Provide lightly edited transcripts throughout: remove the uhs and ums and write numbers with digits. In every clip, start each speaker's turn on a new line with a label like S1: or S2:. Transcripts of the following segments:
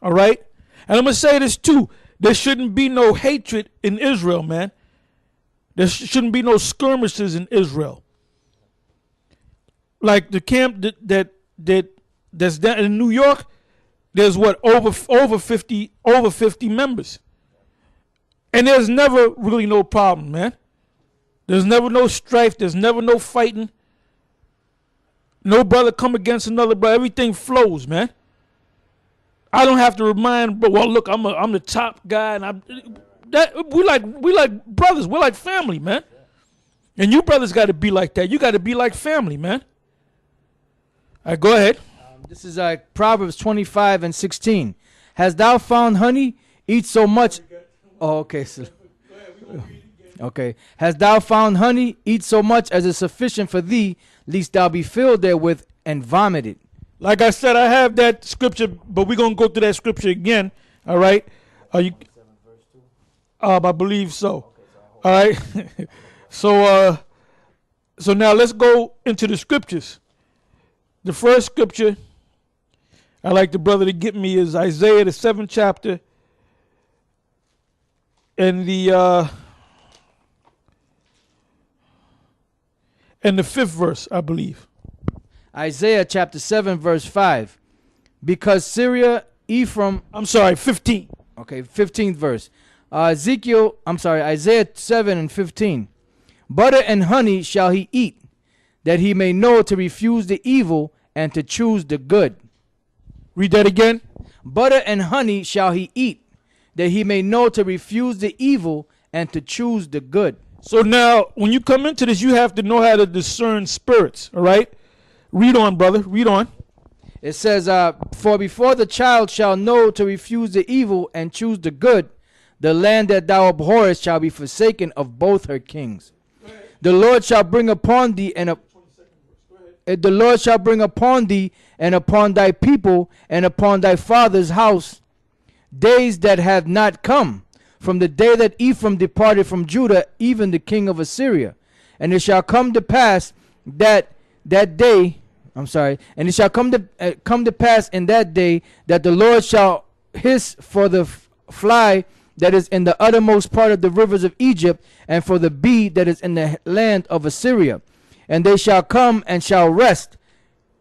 S1: All right? And I'm going to say this too. There shouldn't be no hatred in Israel, man. There shouldn't be no skirmishes in Israel. Like the camp that's down in New York, there's what, over 50 members. And there's never really no problem, man. There's never no strife. There's never no fighting. No brother come against another brother. Everything flows, man. I don't have to remind, but well, look, I'm the top guy, and we like brothers. We're like family, man. And you brothers got to be like that. You got to be like family, man. All right, go ahead.
S2: This is Proverbs 25:16. Hast thou found honey? Eat so much. Oh, okay. So, okay. Hast thou found honey? Eat so much as is sufficient for thee, lest thou be filled therewith and vomited.
S1: Like I said, I have that scripture, but we're going to go through that scripture again. All right? I believe so. All right? So now let's go into the scriptures. The first scripture I'd like the brother to get me is Isaiah, the 7th chapter, and the 5th verse, I believe.
S2: Isaiah chapter 7 verse 5. Because Syria, Ephraim.
S1: I'm sorry, 15.
S2: Okay, 15th verse. Isaiah 7:15. Butter and honey shall he eat, that he may know to refuse the evil and to choose the good.
S1: Read that again.
S2: Butter and honey shall he eat, that he may know to refuse the evil and to choose the good.
S1: So now, when you come into this, you have to know how to discern spirits, all right? Read on, brother. Read on.
S2: It says, for before the child shall know to refuse the evil and choose the good, the land that thou abhorrest shall be forsaken of both her kings. The Lord shall bring upon thee the Lord shall bring upon thee and upon thy people and upon thy father's house days that have not come, from the day that Ephraim departed from Judah, even the king of Assyria. And it shall come to pass and it shall come to pass in that day that the Lord shall hiss for the fly that is in the uttermost part of the rivers of Egypt, and for the bee that is in the land of Assyria. And they shall come and shall rest,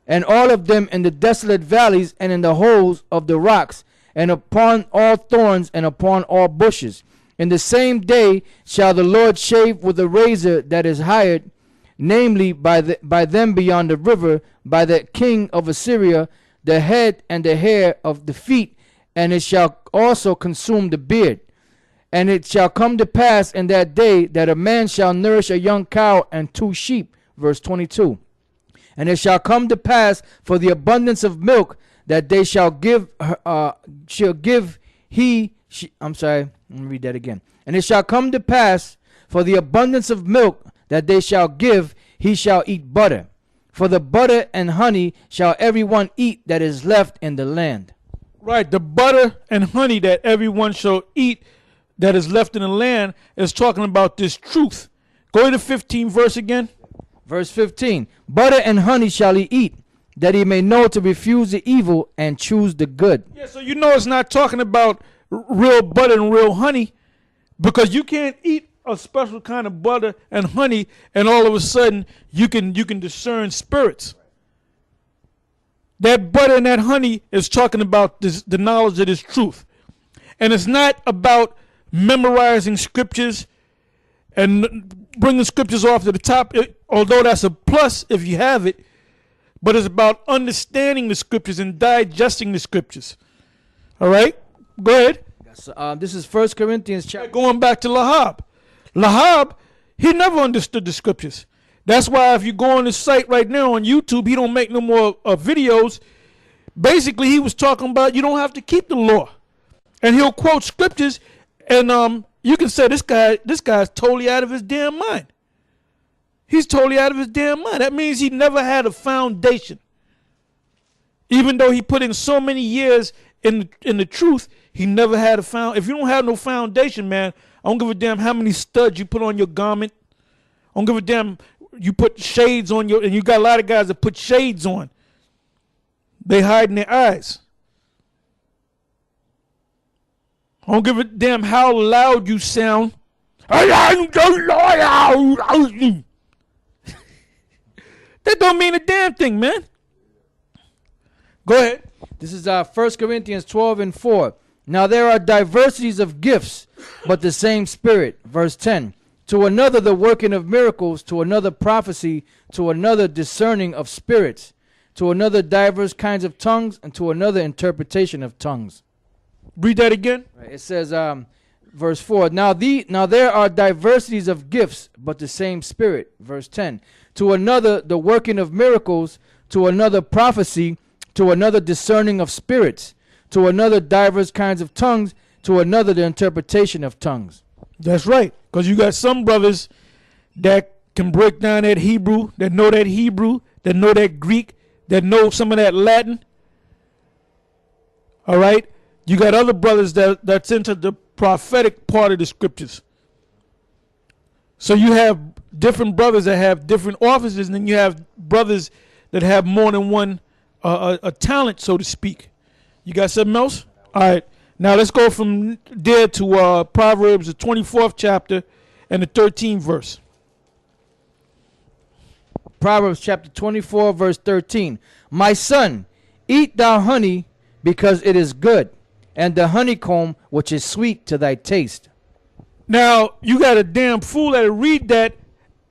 S2: and all of them in the desolate valleys and in the holes of the rocks, and upon all thorns and upon all bushes. In the same day shall the Lord shave with a razor that is hired, namely by them beyond the river, by the king of Assyria, the head and the hair of the feet, and it shall also consume the beard. And it shall come to pass in that day that a man shall nourish a young cow and 2 sheep. Verse 22. And it shall come to pass for the abundance of milk that they shall give, let me read that again. And it shall come to pass for the abundance of milk that they shall give, he shall eat butter. For the butter and honey shall everyone eat that is left in the land.
S1: Right, the butter and honey that everyone shall eat that is left in the land is talking about this truth. Go to the 15th verse again.
S2: Verse 15. Butter and honey shall he eat, that he may know to refuse the evil and choose the good.
S1: Yeah, so you know it's not talking about real butter and real honey, because you can't eat a special kind of butter and honey and all of a sudden you can discern spirits. That butter and that honey is talking about the knowledge of this truth. And it's not about memorizing scriptures and bringing scriptures off to the top, although that's a plus if you have it, but it's about understanding the scriptures and digesting the scriptures. All right? Go ahead.
S2: This is 1 Corinthians chapter.
S1: Going back to Lahab. Lahab, he never understood the scriptures. That's why if you go on his site right now on YouTube, he don't make no more videos. Basically, he was talking about you don't have to keep the law. And he'll quote scriptures, and you can say this guy's totally out of his damn mind. He's totally out of his damn mind. That means he never had a foundation. Even though he put in so many years in the truth, he never had a foundation. If you don't have no foundation, man, I don't give a damn how many studs you put on your garment. I don't give a damn you put shades on and you got a lot of guys that put shades on. They hiding their eyes. I don't give a damn how loud you sound. That don't mean a damn thing, man. Go ahead.
S2: This is 1 Corinthians 12:4. Now there are diversities of gifts, but the same Spirit. Verse 10. To another the working of miracles, to another prophecy, to another discerning of spirits, to another diverse kinds of tongues, and to another interpretation of tongues.
S1: Read that again.
S2: It says, verse 4, now there are diversities of gifts, but the same Spirit. Verse 10. To another the working of miracles, to another prophecy, to another discerning of spirits, to another diverse kinds of tongues, to another the interpretation of tongues.
S1: That's right. Because you got some brothers that can break down that Hebrew, that know that Greek, that know some of that Latin. All right? You got other brothers that's into the prophetic part of the scriptures. So you have different brothers that have different offices, and then you have brothers that have more than one a talent, so to speak. You got something else? All right. Now let's go from there to Proverbs, the 24th chapter and the 13th verse.
S2: Proverbs chapter 24, verse 13. My son, eat thou honey, because it is good, and the honeycomb which is sweet to thy taste.
S1: Now, you got a damn fool that'll read that,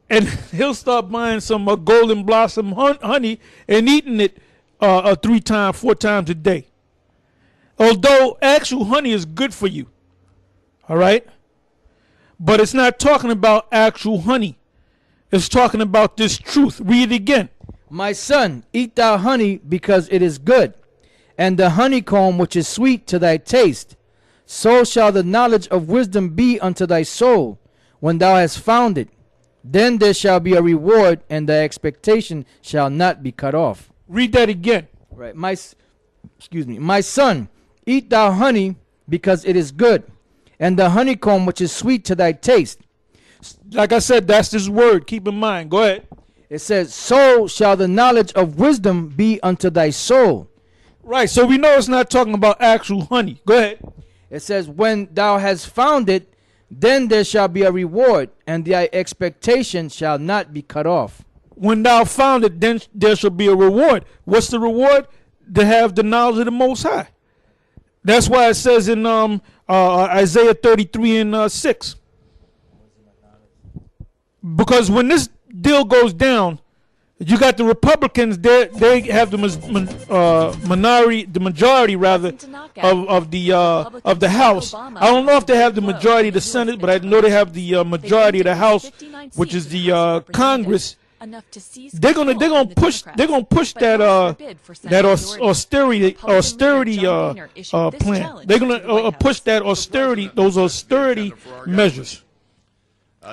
S1: and he'll start buying some golden blossom honey and eating it 3 times, 4 times a day. Although actual honey is good for you. All right? But it's not talking about actual honey. It's talking about this truth. Read it again.
S2: My son, eat thou honey, because it is good, and the honeycomb which is sweet to thy taste. So shall the knowledge of wisdom be unto thy soul, when thou hast found it. Then there shall be a reward, and thy expectation shall not be cut off.
S1: Read that again.
S2: Right. My son, eat thou honey, because it is good, and the honeycomb which is sweet to thy taste.
S1: Like I said, that's this word. Keep in mind. Go ahead.
S2: It says, so shall the knowledge of wisdom be unto thy soul.
S1: Right. So we know it's not talking about actual honey. Go ahead.
S2: It says, when thou hast found it, then there shall be a reward, and thy expectation shall not be cut off.
S1: When thou found it, then there shall be a reward. What's the reward? To have the knowledge of the Most High. That's why it says in Isaiah 33 and 6. Because when this deal goes down, you got the Republicans. They have the majority rather of the House. I don't know if they have the majority of the Senate, but I know they have the majority of the House, which is the Congress. They're gonna push that austerity plan. They're gonna push that those austerity measures.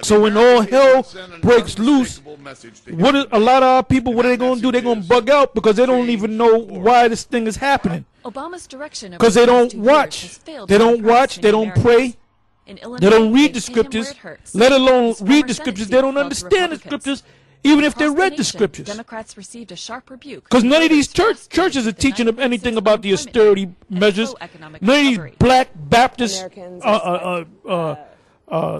S1: So when all hell breaks loose, a lot of our people, what are they going to do? They're going to bug out because they don't even know why this thing is happening.
S3: Obama's direction
S1: because they don't watch. They don't watch. They don't pray. They don't read the scriptures, let alone read the scriptures. They don't understand the scriptures, even if they read the scriptures.
S3: Democrats received a sharp rebuke
S1: because none of these churches are teaching them anything about the austerity measures. None of these black Baptists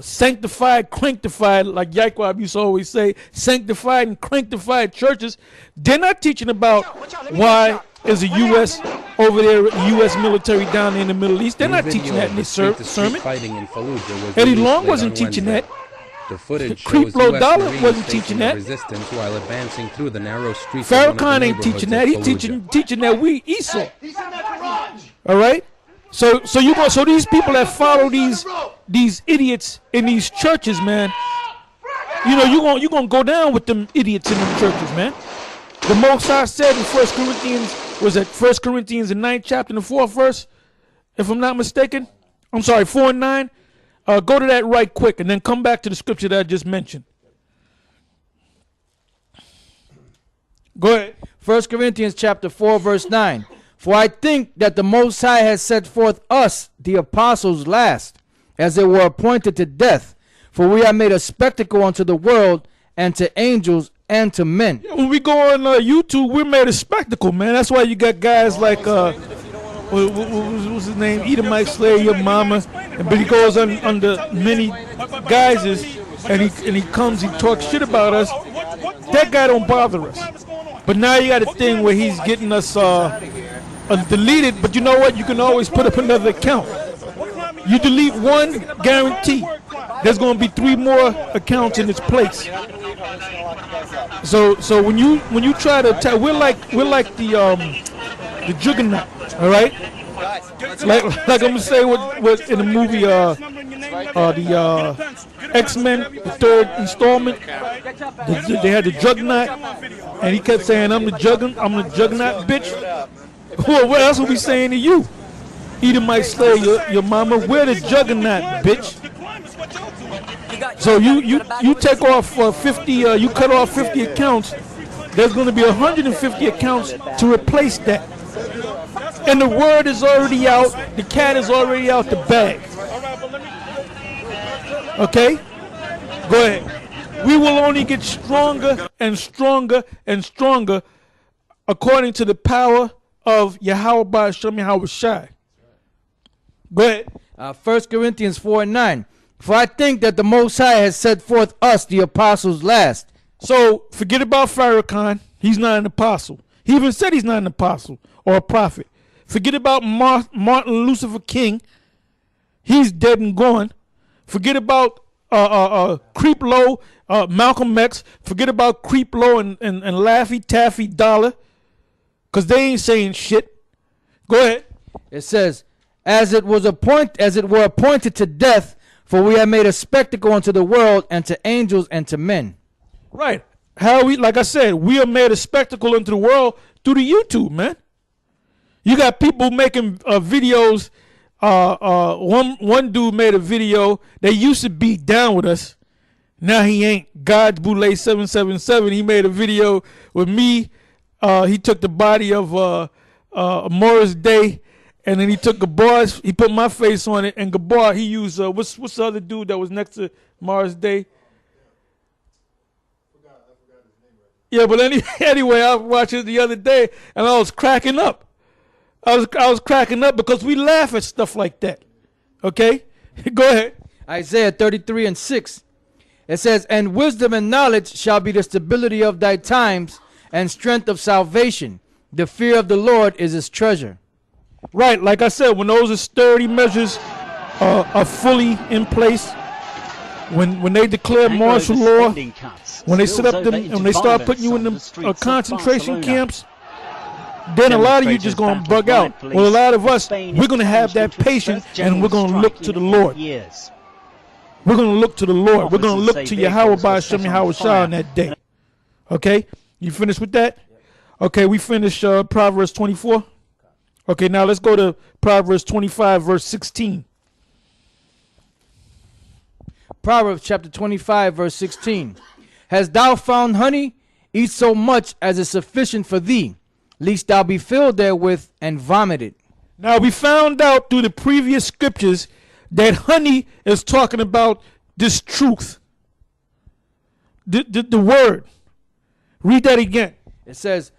S1: sanctified, cranktified, like Yaquab used to always say, sanctified and cranktified churches, they're not teaching about why is a U.S. over there, U.S. military down there in the Middle East. They're not teaching that in this sermon. Eddie Long wasn't teaching that.
S4: The footage
S1: Creeplo Dollar wasn't teaching that.
S4: Resistance while advancing through the narrow streets.
S1: Farrakhan ain't teaching that. He's teaching that we Esau. All right. So these people that follow these idiots in these churches, man, you know, you're gonna go down with them idiots in them churches, man. The Most High said in 1 Corinthians, was that 1 Corinthians the 9th chapter and the 4th verse, if I'm not mistaken? I'm sorry, 4 and 9. Go to that right quick and then come back to the scripture that I just mentioned. Go ahead.
S2: 1 Corinthians chapter 4, verse 9. For I think that the Most High has set forth us, the apostles, last, as they were appointed to death. For we are made a spectacle unto the world, and to angels, and to men.
S1: Yeah, when we go on YouTube, we're made a spectacle, man. That's why you got guys like, what's what was his name? Edomite slay your mama. But he goes under many guises, and he comes, he talks shit about us. That guy don't bother us. But now you got a thing where he's getting us deleted. But you know what? You can always put up another account. You delete one, guarantee there's going to be 3 more accounts in its place. So when you try to attack, we're like the Juggernaut, all right? Like I'm gonna say what in the movie the X-Men, the 3rd installment, they had the Juggernaut, and he kept saying, I'm the Juggernaut, bitch. Well, what else are we saying to you? Edomite slay your mama. We're the Juggernaut, bitch. So you take off 50, you cut off 50 accounts. There's going to be 150 accounts to replace that. And the word is already out. The cat is already out the bag. Okay? Go ahead. We will only get stronger and stronger and stronger according to the power of Yahweh Ba'ashem Yahweh Shai. Go ahead.
S2: 1 Corinthians 4:9. For I think that the Most High has set forth us, the apostles, last.
S1: So forget about Farrakhan. He's not an apostle. He even said he's not an apostle or a prophet. Forget about Martin Lucifer King. He's dead and gone. Forget about Creep Low, Malcolm X. Forget about Creep Low and Laffy Taffy Dollar, because they ain't saying shit. Go ahead.
S2: It says, as it were appointed to death, for we have made a spectacle unto the world and to angels and to men.
S1: Right. Like I said, we are made a spectacle unto the world through the YouTube, man. You got people making videos. One dude made a video. They used to be down with us. Now he ain't. God's Boule 777. He made a video with me. He took the body of Morris Day, and then he took Gabar's. He put my face on it, and Gabar, he used what's the other dude that was next to Morris Day? Yeah, but anyway, I watched it the other day, and I was cracking up. I was cracking up because we laugh at stuff like that. Okay? Go ahead.
S2: Isaiah 33:6. It says, and wisdom and knowledge shall be the stability of thy times, and strength of salvation. The fear of the Lord is his treasure.
S1: Right, like I said, when those austerity measures are fully in place, when they declare martial law, when they set up them, when they start putting you in the concentration camps, then a lot of you just going to bug out. Well, a lot of us, we're going to have that patience, and we're going to look to the Lord. We're going to look to the Lord. We're going to look to Yahweh Ba'ashem Yahweh Shai on that day. Okay? You finished with that? Okay, we finished Proverbs 24. Okay, now let's go to Proverbs 25, verse 16.
S2: Proverbs chapter 25, verse 16. Hast thou found honey? Eat so much as is sufficient for thee, lest thou be filled therewith and vomited.
S1: Now we found out through the previous scriptures that honey is talking about this truth. The word. Read that again.
S2: It says,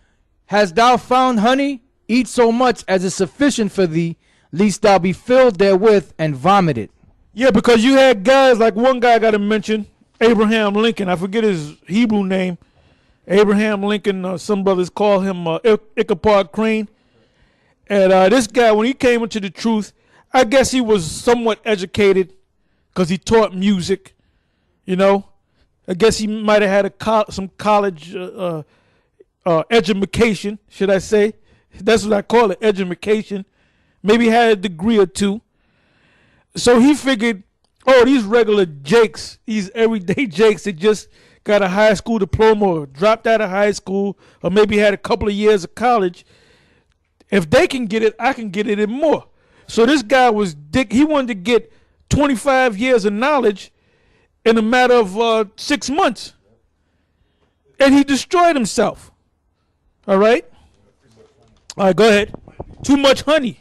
S2: hast thou found honey? Eat so much as is sufficient for thee, lest thou be filled therewith and vomited.
S1: Yeah, because you had guys, like one guy I got to mention, Abraham Lincoln. I forget his Hebrew name. Abraham Lincoln, some brothers call him Ichabod Crane. And this guy, when he came into the truth, I guess he was somewhat educated because he taught music, you know. I guess he might have had some college education, should I say. That's what I call it, education. Maybe he had a degree or two. So he figured, oh, these regular jakes, these everyday jakes that just got a high school diploma or dropped out of high school or maybe had a couple of years of college, if they can get it, I can get it and more. So this guy was he wanted to get 25 years of knowledge in a matter of 6 months. And he destroyed himself. All right? All right, go ahead. Too much honey.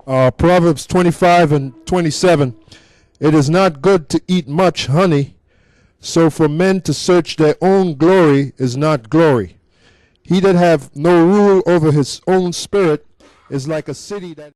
S5: Proverbs 25 and 27. It is not good to eat much honey, so for men to search their own glory is not glory. He that have no rule over his own spirit is like a city that